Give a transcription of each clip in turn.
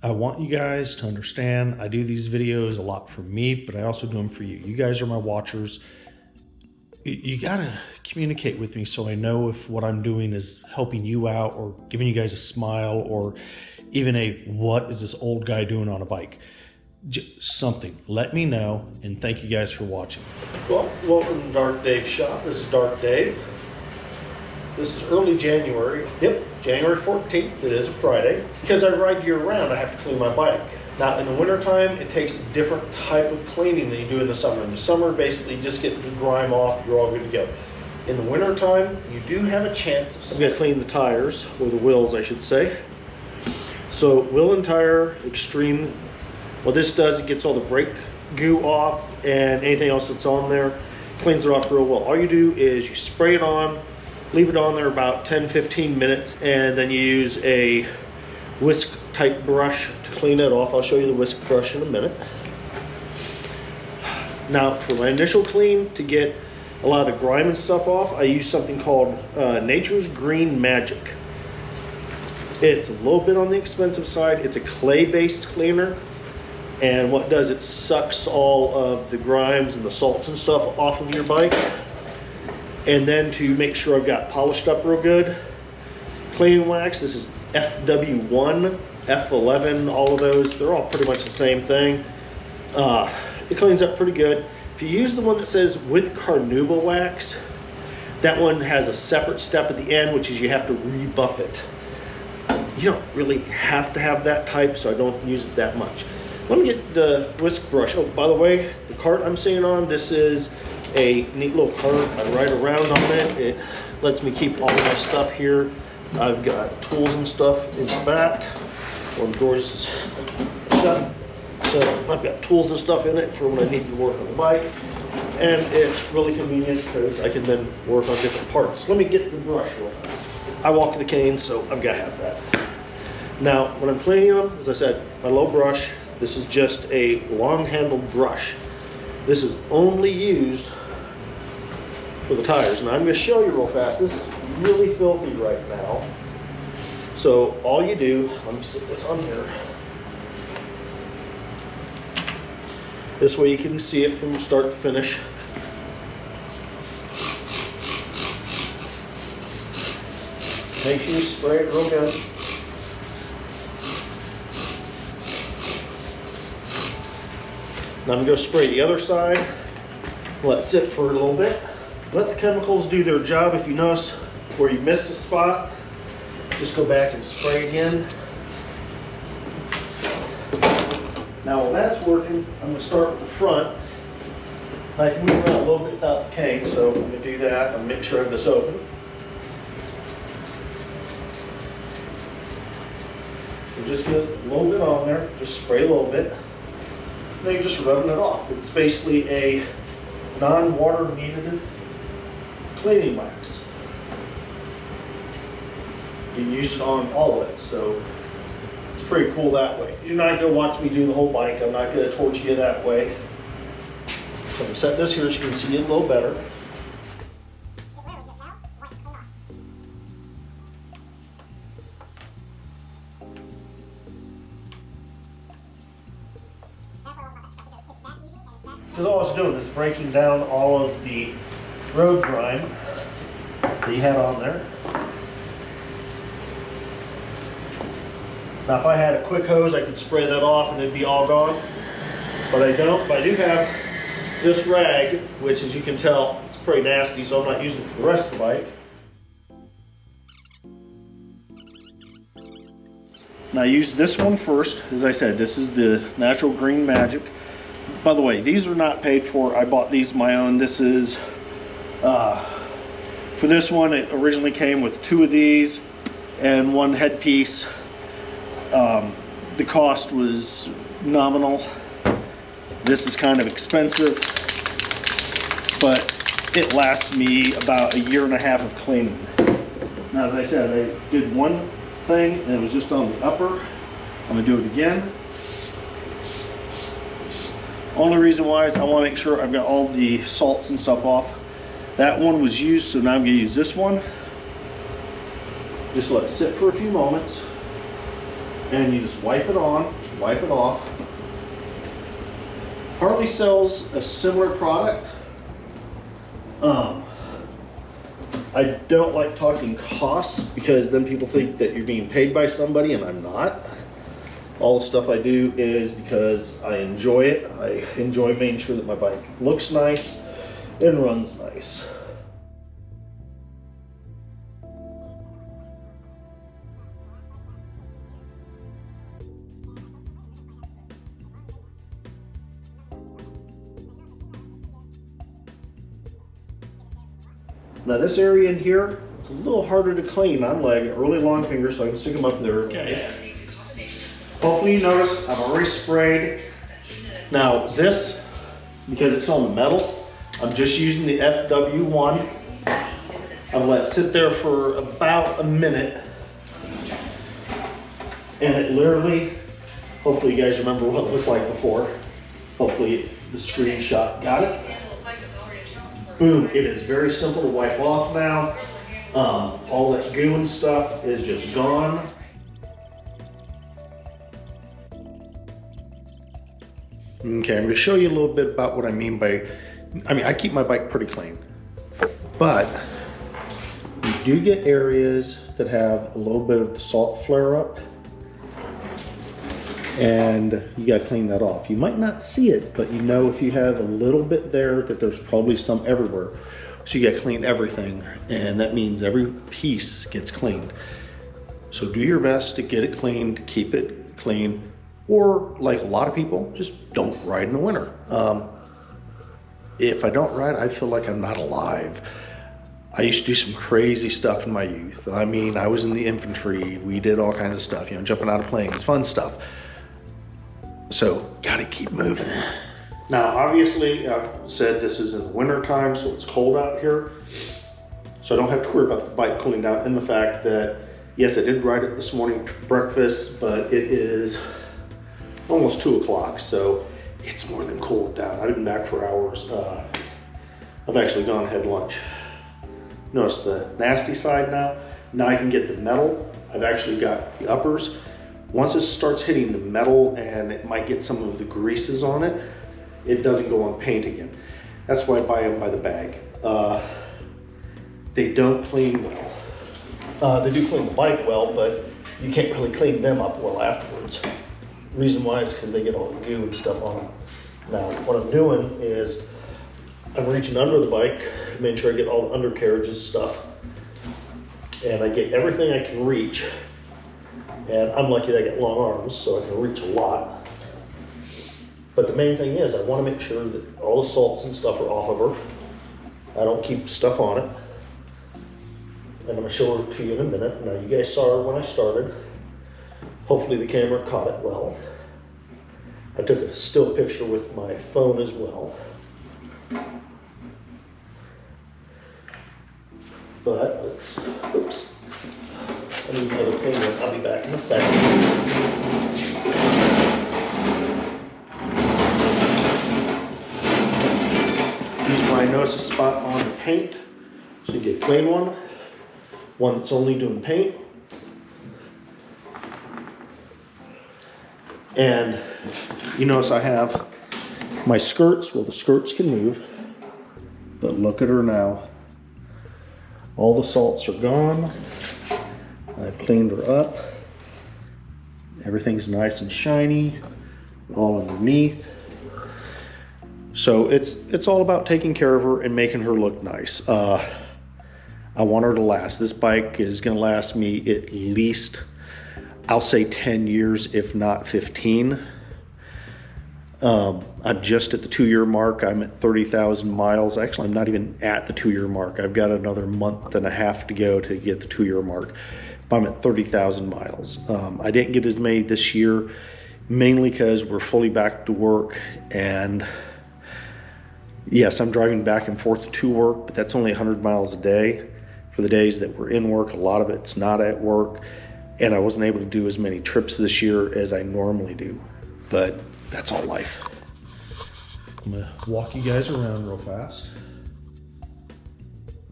I want you guys to understand I do these videos a lot for me, but I also do them for you. You guys are my watchers. You gotta communicate with me so I know if what I'm doing is helping you out or giving you guys a smile or even a, what is this old guy doing on a bike? Something. Let me know, and thank you guys for watching. Well, welcome to Dark Dave's shop. This is Dark Dave. This is early January. Yep, January 14th. It is a Friday. Because I ride year round, I have to clean my bike. Now, in the wintertime, it takes a different type of cleaning than you do in the summer. In the summer, basically, just get the grime off, you're all good to go. In the wintertime, you do have a chance of... I'm going to clean the tires, or the wheels, I should say. So, Wheel Extreame, what this does, it gets all the brake goo off and anything else that's on there, cleans it off real well. All you do is you spray it on, leave it on there about 10-15 minutes, and then you use a whisk type brush to clean it off. I'll show you the whisk brush in a minute. Now for my initial clean, to get a lot of the grime and stuff off, I use something called Nature's Green Magic. It's a little bit on the expensive side. It's a clay based cleaner, and what it does, it sucks all of the grimes and the salts and stuff off of your bike. And then to make sure I've got polished up real good, cleaning wax, this is FW1, F11, all of those, they're all pretty much the same thing. It cleans up pretty good. If you use the one that says with carnauba wax, that one has a separate step at the end, which is you have to rebuff it. You don't really have to have that type, so I don't use it that much. Let me get the whisk brush. Oh, by the way, the cart I'm sitting on, this is a neat little cart. I ride around on it. It lets me keep all my stuff here. I've got tools and stuff in the back. One of the drawers is shut. So I've got tools and stuff in it for when I need to work on the bike. And it's really convenient because I can then work on different parts. Let me get the brush real fast. I walk the cane, so I've got to have that. Now, when I'm cleaning them, as I said, my low brush, this is just a long-handled brush. This is only used for the tires. Now, I'm going to show you real fast. This is really filthy right now. So, all you do, let me sit this on here. This way you can see it from start to finish. Make sure you spray it real good. Now I'm going to spray the other side, let it sit for a little bit. Let the chemicals do their job. If you notice where you missed a spot, just go back and spray again. Now while that's working, I'm going to start with the front. I can move around a little bit without the cane, so I'm going to do that and make sure I have this open. So just get a little bit on there, just spray a little bit. Then you're just rubbing it off. It's basically a non-water needed cleaning wax. You can use it on all of it, so it's pretty cool that way. You're not going to watch me do the whole bike. I'm not going to torture you that way. So I'm going to set this here so you can see it a little better. Because all it's doing is breaking down all of the road grime that you had on there. Now if I had a quick hose, I could spray that off and it'd be all gone. But I don't. But I do have this rag, which as you can tell, it's pretty nasty, so I'm not using it for the rest of the bike. Now I use this one first. As I said, this is the Natural Green Magic. By the way, these are not paid for. I bought these my own. This is, for this one, it originally came with 2 of these and 1 headpiece. The cost was nominal. This is kind of expensive, but it lasts me about 1.5 years of cleaning. Now, as I said, I did one thing and it was just on the upper. I'm gonna do it again. Only reason why is I want to make sure I've got all the salts and stuff off. That one was used, so now I'm going to use this one. Just let it sit for a few moments. and you just wipe it on, wipe it off. Harley sells a similar product. I don't like talking costs because then people think that you're being paid by somebody, and I'm not. All the stuff I do is because I enjoy it. I enjoy making sure that my bike looks nice and runs nice. Now this area in here, it's a little harder to clean. I'm like a really long finger, so I can stick them up there. Okay. Hopefully you notice I've already sprayed. Now this, because it's on the metal, I'm just using the FW1. I've let it sit there for about a minute. And it literally, hopefully you guys remember what it looked like before. Hopefully the screenshot got it. Boom, it is very simple to wipe off now. All that goo and stuff is just gone. Okay, I'm gonna show you a little bit about what I mean by, I keep my bike pretty clean, but you do get areas that have a little bit of the salt flare up, and you gotta clean that off. You might not see it, but you know if you have a little bit there that there's probably some everywhere. So you gotta clean everything, and that means every piece gets cleaned. So do your best to get it cleaned, keep it clean, or like a lot of people, just don't ride in the winter. If I don't ride, I feel like I'm not alive. I used to do some crazy stuff in my youth. I was in the infantry, we did all kinds of stuff, jumping out of planes, fun stuff. So, gotta keep moving. Now, obviously, I said this is in the winter time, so it's cold out here. So I don't have to worry about the bike cooling down, and the fact that, yes, I did ride it this morning for breakfast, but it is almost 2 o'clock, so it's more than cooled down. I've been back for hours. I've actually gone and had lunch. Notice the nasty side now. Now I can get the metal. I've actually got the uppers. Once it starts hitting the metal and it might get some of the greases on it, it doesn't go on paint again. That's why I buy them by the bag. They don't clean well. They do clean the bike well, but you can't really clean them up well afterwards. The reason why is because they get all the goo and stuff on them. Now, what I'm doing is I'm reaching under the bike, making sure I get all the undercarriages stuff, and I get everything I can reach. And I'm lucky that I get long arms, so I can reach a lot. But the main thing is I want to make sure that all the salts and stuff are off of her. I don't keep stuff on it. And I'm going to show her to you in a minute. Now, you guys saw her when I started. Hopefully the camera caught it well. I took a still picture with my phone as well. But let's, oops. I need another cleaner. I'll be back in a second. Here's where I notice a spot on the paint. So you get a clean one that's only doing paint. And you notice I have my skirts. Well, the skirts can move, but look at her now. All the salts are gone. I've cleaned her up. Everything's nice and shiny, all underneath. So it's all about taking care of her and making her look nice. I want her to last. This bike is gonna last me at least, I'll say 10 years, if not 15. I'm just at the 2-year mark. I'm at 30,000 miles. Actually, I'm not even at the 2-year mark. I've got another month and a half to go to get the 2-year mark. But I'm at 30,000 miles. I didn't get as many this year, mainly because we're fully back to work. And yes, I'm driving back and forth to work, but that's only 100 miles a day. For the days that we're in work, a lot of it's not at work. And I wasn't able to do as many trips this year as I normally do. But that's all life. I'm gonna walk you guys around real fast.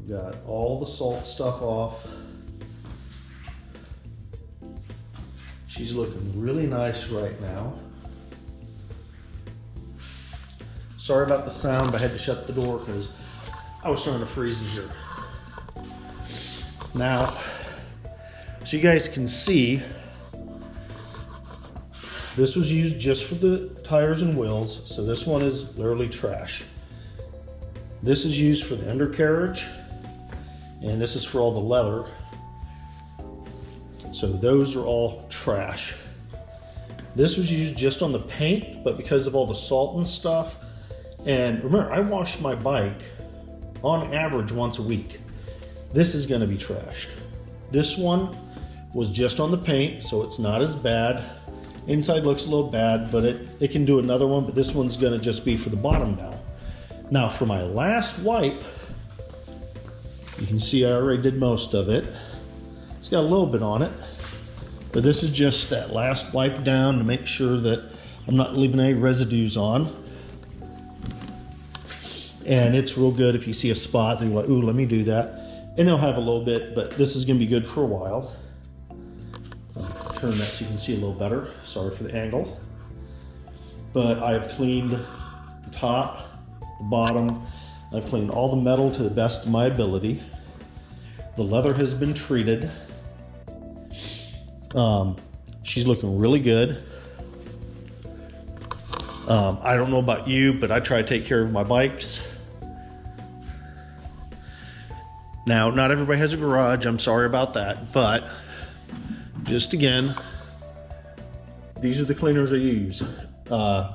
Got all the salt stuff off. She's looking really nice right now. Sorry about the sound, but I had to shut the door because I was starting to freeze in here. Now, so you guys can see, this was used just for the tires and wheels, so this one is literally trash. This is used for the undercarriage, and this is for all the leather. So those are all trash. This was used just on the paint, but because of all the salt and stuff, and remember, I wash my bike on average once a week. This is gonna be trashed. This one was just on the paint, so it's not as bad. Inside looks a little bad, but it can do another one, but this one's gonna just be for the bottom now. Now for my last wipe, you can see I already did most of it. It's got a little bit on it, but this is just that last wipe down to make sure that I'm not leaving any residues on. And it's real good if you see a spot that you're like, ooh, let me do that. And it'll have a little bit, but this is gonna be good for a while. I'll turn that so you can see a little better. Sorry for the angle. But I've cleaned the top, the bottom. I've cleaned all the metal to the best of my ability. The leather has been treated. She's looking really good. I don't know about you, but I try to take care of my bikes. Now, not everybody has a garage, I'm sorry about that, but just again, these are the cleaners I use.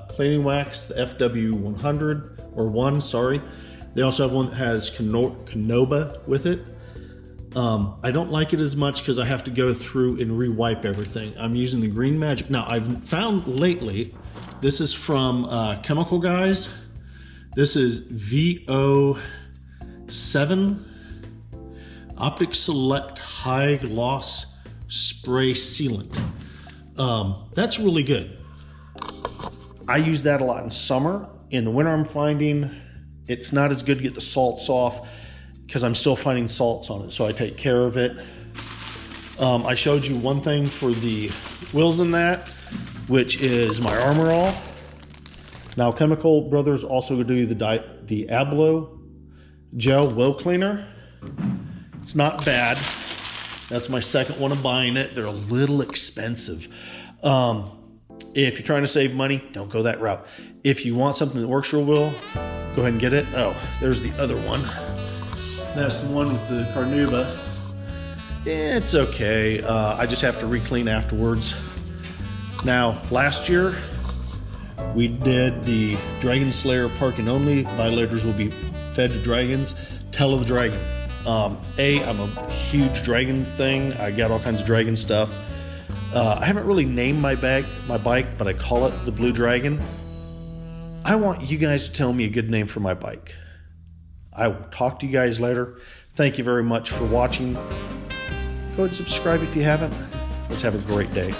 Cleaning wax, the FW100, or 1, sorry. They also have one that has Canoba with it. I don't like it as much because I have to go through and re-wipe everything. I'm using the Green Magic. Now, I've found lately, this is from Chemical Guys. This is VO7 Optic Select High Gloss Spray Sealant. That's really good. I use that a lot in summer. In the winter, I'm finding it's not as good to get the salts off because I'm still finding salts on it, so I take care of it. I showed you one thing for the wheels in that, which is my Armor All. Now, Chemical Brothers also do the Diablo Gel Wheel Cleaner. It's not bad. That's my second one of buying it. They're a little expensive. If you're trying to save money, don't go that route. If you want something that works real well, go ahead and get it. Oh, there's the other one. That's the one with the Carnauba. It's okay. I just have to re-clean afterwards. Now, last year, we did the Dragon Slayer Parking Only. Violators will be fed to dragons. Tell of the Dragon. I'm a huge dragon thing. I got all kinds of dragon stuff. I haven't really named my bike, but I call it the Blue Dragon. I want you guys to tell me a good name for my bike. I will talk to you guys later. Thank you very much for watching. Go ahead and subscribe if you haven't. Let's have a great day.